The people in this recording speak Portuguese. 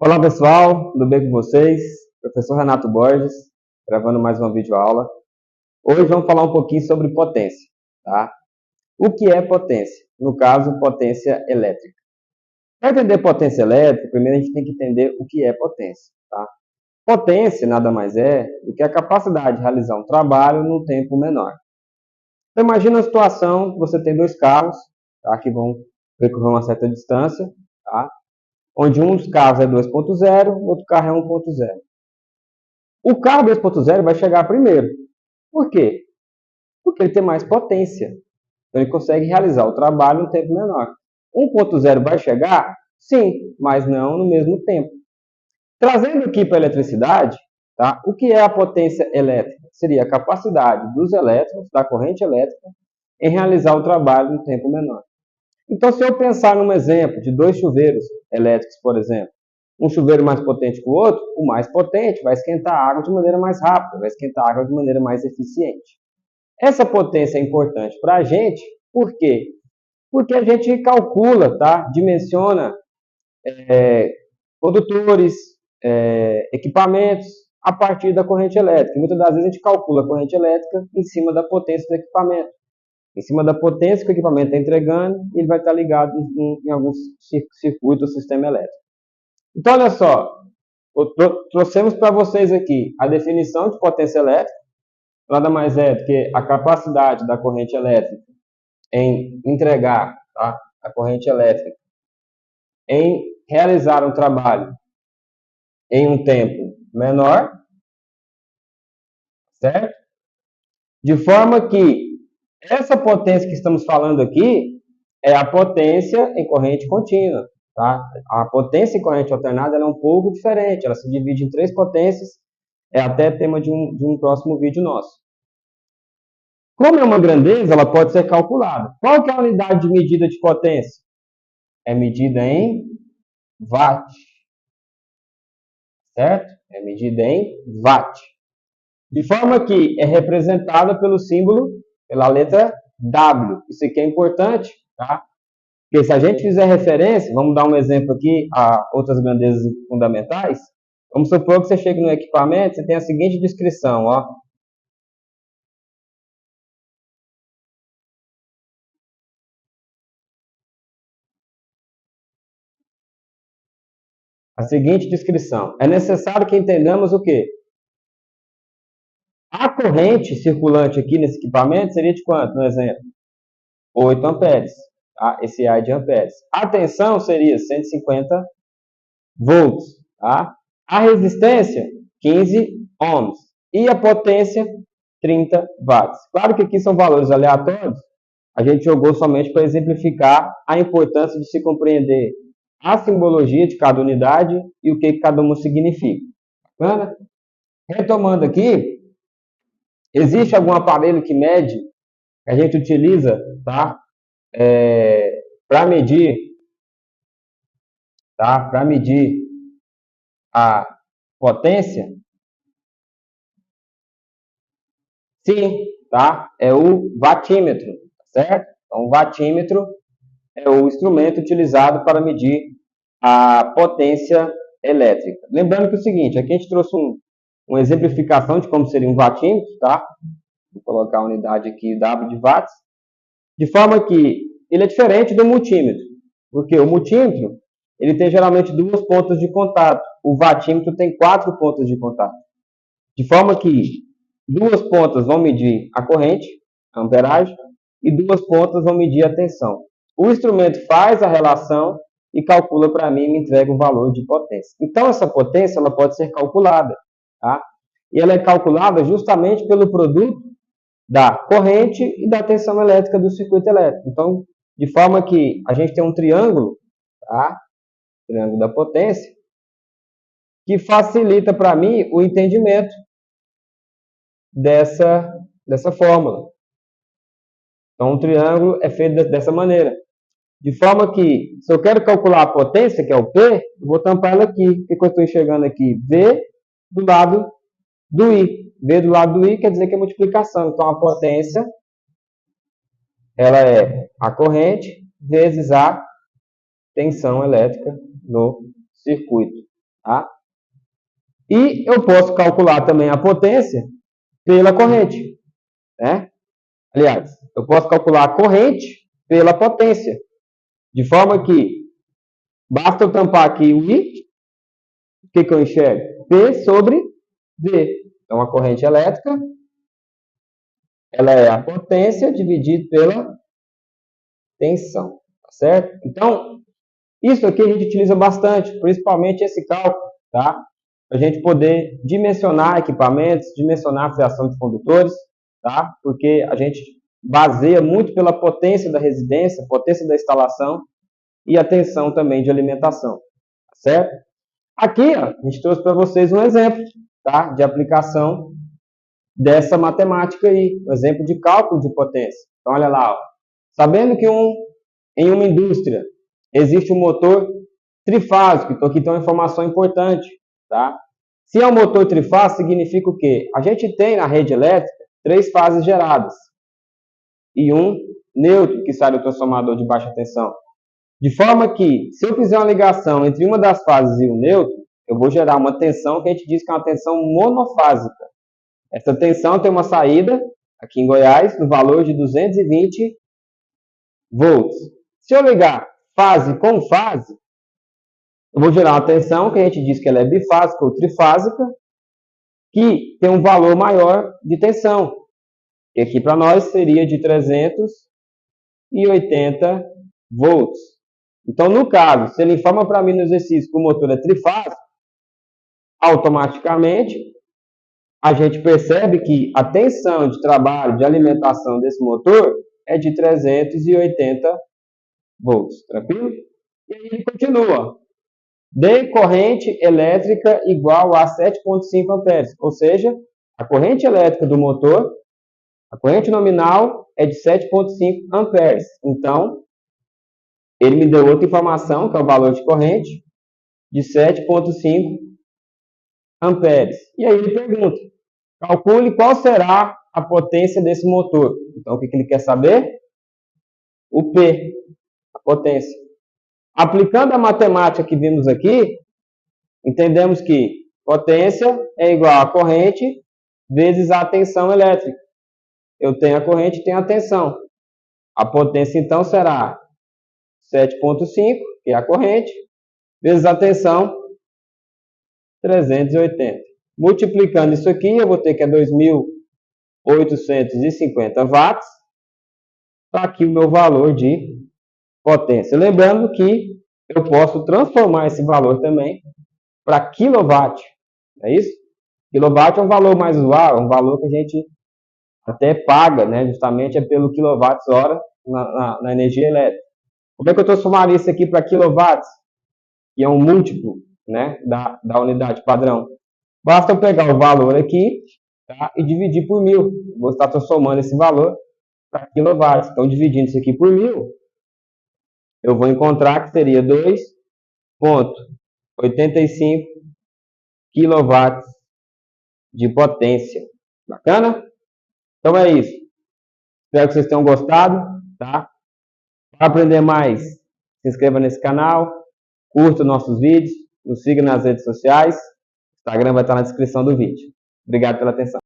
Olá pessoal, tudo bem com vocês? Professor Renato Borges, gravando mais uma videoaula. Hoje vamos falar um pouquinho sobre potência, tá? O que é potência? No caso, potência elétrica. Para entender potência elétrica, primeiro a gente tem que entender o que é potência, tá? Potência nada mais é do que a capacidade de realizar um trabalho num tempo menor. Então imagina a situação que você tem dois carros, tá? Que vão percorrer uma certa distância, tá? Onde um dos carros é 2.0, o outro carro é 1.0. O carro 2.0 vai chegar primeiro. Por quê? Porque ele tem mais potência. Então ele consegue realizar o trabalho em um tempo menor. 1.0 vai chegar? Sim, mas não no mesmo tempo. Trazendo aqui para a eletricidade, tá? O que é a potência elétrica? Seria a capacidade dos elétrons, da corrente elétrica, em realizar o trabalho em um tempo menor. Então, se eu pensar num exemplo de dois chuveiros elétricos, por exemplo, um chuveiro mais potente que o outro, o mais potente vai esquentar a água de maneira mais rápida, vai esquentar a água de maneira mais eficiente. Essa potência é importante para a gente, por quê? Porque a gente calcula, tá? Dimensiona condutores, equipamentos a partir da corrente elétrica. Muitas das vezes a gente calcula a corrente elétrica em cima da potência do equipamento. Em cima da potência que o equipamento está entregando, ele vai estar ligado em algum circuito ou sistema elétrico. Então, olha só, trouxemos para vocês aqui a definição de potência elétrica, nada mais é do que a capacidade da corrente elétrica em entregar, tá? A corrente elétrica em realizar um trabalho em um tempo menor, certo? De forma que essa potência que estamos falando aqui é a potência em corrente contínua, tá? A potência em corrente alternada é um pouco diferente, ela se divide em três potências, é até tema de um próximo vídeo nosso. Como é uma grandeza, ela pode ser calculada. Qual que é a unidade de medida de potência? É medida em watt, certo? É medida em watt. De forma que é representada pelo símbolo, pela letra W. Isso aqui é importante, tá? Porque se a gente fizer referência, vamos dar um exemplo aqui a outras grandezas fundamentais. Vamos supor que você chegue no equipamento, você tem a seguinte descrição, ó. A seguinte descrição. É necessário que entendamos o quê? A corrente circulante aqui nesse equipamento seria de quanto, no exemplo? 8 amperes. Tá? Esse A é de amperes. A tensão seria 150 volts. Tá? A resistência, 15 ohms. E a potência, 30 watts. Claro que aqui são valores aleatórios. A gente jogou somente para exemplificar a importância de se compreender a simbologia de cada unidade e o que cada uma significa. Bacana? Retomando aqui, existe algum aparelho que mede, que a gente utiliza, tá? Para medir, tá? Para medir a potência? Sim, tá? É o watímetro, certo? Então, o watímetro é o instrumento utilizado para medir a potência elétrica. Lembrando que é o seguinte, aqui a gente trouxe uma exemplificação de como seria um watímetro, tá? Vou colocar a unidade aqui, W de watts, de forma que ele é diferente do multímetro, porque o multímetro ele tem geralmente duas pontas de contato, o watímetro tem 4 pontas de contato, de forma que duas pontas vão medir a corrente, a amperagem, e duas pontas vão medir a tensão. O instrumento faz a relação e calcula para mim e me entrega o valor de potência. Então, essa potência ela pode ser calculada, tá? E ela é calculada justamente pelo produto da corrente e da tensão elétrica do circuito elétrico. Então, de forma que a gente tem um triângulo, tá? Triângulo da potência, que facilita para mim o entendimento dessa fórmula. Então, um triângulo é feito dessa maneira. De forma que, se eu quero calcular a potência, que é o P, eu vou tampar ela aqui. O que eu estou enxergando aqui? V do lado do I. V do lado do I quer dizer que é multiplicação. Então, a potência, ela é a corrente vezes a tensão elétrica no circuito. Tá? E eu posso calcular também a potência pela corrente. Né? Aliás, eu posso calcular a corrente pela potência. De forma que basta eu tampar aqui o I, o que eu enxergo? P sobre V. Então, a corrente elétrica, ela é a potência dividida pela tensão. Tá certo? Então, isso aqui a gente utiliza bastante, principalmente esse cálculo, tá? Para a gente poder dimensionar equipamentos, dimensionar a fiação de condutores, tá? Porque a gente baseia muito pela potência da residência, potência da instalação e a tensão também de alimentação, tá certo? Aqui, ó, a gente trouxe para vocês um exemplo, tá? De aplicação dessa matemática aí, um exemplo de cálculo de potência. Então, olha lá, ó. Sabendo que em uma indústria existe um motor trifásico, então aqui tem uma informação importante, tá? Se é um motor trifásico, significa o quê? A gente tem na rede elétrica 3 fases geradas e um neutro, que sai do transformador de baixa tensão. De forma que, se eu fizer uma ligação entre uma das fases e o neutro, eu vou gerar uma tensão que a gente diz que é uma tensão monofásica. Essa tensão tem uma saída, aqui em Goiás, no valor de 220 volts. Se eu ligar fase com fase, eu vou gerar uma tensão que a gente diz que ela é bifásica ou trifásica, que tem um valor maior de tensão, que aqui para nós seria de 380 volts. Então, no caso, se ele informa para mim no exercício que o motor é trifásico, automaticamente a gente percebe que a tensão de trabalho, de alimentação desse motor é de 380 volts. Tranquilo? E aí ele continua. D corrente elétrica igual a 7,5 amperes. Ou seja, a corrente elétrica do motor, a corrente nominal é de 7,5 amperes. Então, ele me deu outra informação, que é o valor de corrente, de 7,5 amperes. E aí ele pergunta, calcule qual será a potência desse motor. Então, o que ele quer saber? O P, a potência. Aplicando a matemática que vimos aqui, entendemos que potência é igual a corrente vezes a tensão elétrica. Eu tenho a corrente e tenho a tensão. A potência, então, será 7,5, que é a corrente, vezes a tensão, 380. Multiplicando isso aqui, eu vou ter que é 2.850 watts. Está aqui o meu valor de potência. Lembrando que eu posso transformar esse valor também para quilowatt. É isso? Quilowatt é um valor mais usual, é um valor que a gente até paga, né? Justamente é pelo quilowatts-hora na energia elétrica. Como é que eu transformaria isso aqui para quilowatts? Que é um múltiplo, né, da unidade padrão. Basta eu pegar o valor aqui, tá, e dividir por 1000. Vou estar transformando esse valor para quilowatts. Então, dividindo isso aqui por 1000, eu vou encontrar que seria 2,85 kW de potência. Bacana? Então é isso. Espero que vocês tenham gostado, tá? Para aprender mais, se inscreva nesse canal, curta nossos vídeos, nos siga nas redes sociais. O Instagram vai estar na descrição do vídeo. Obrigado pela atenção.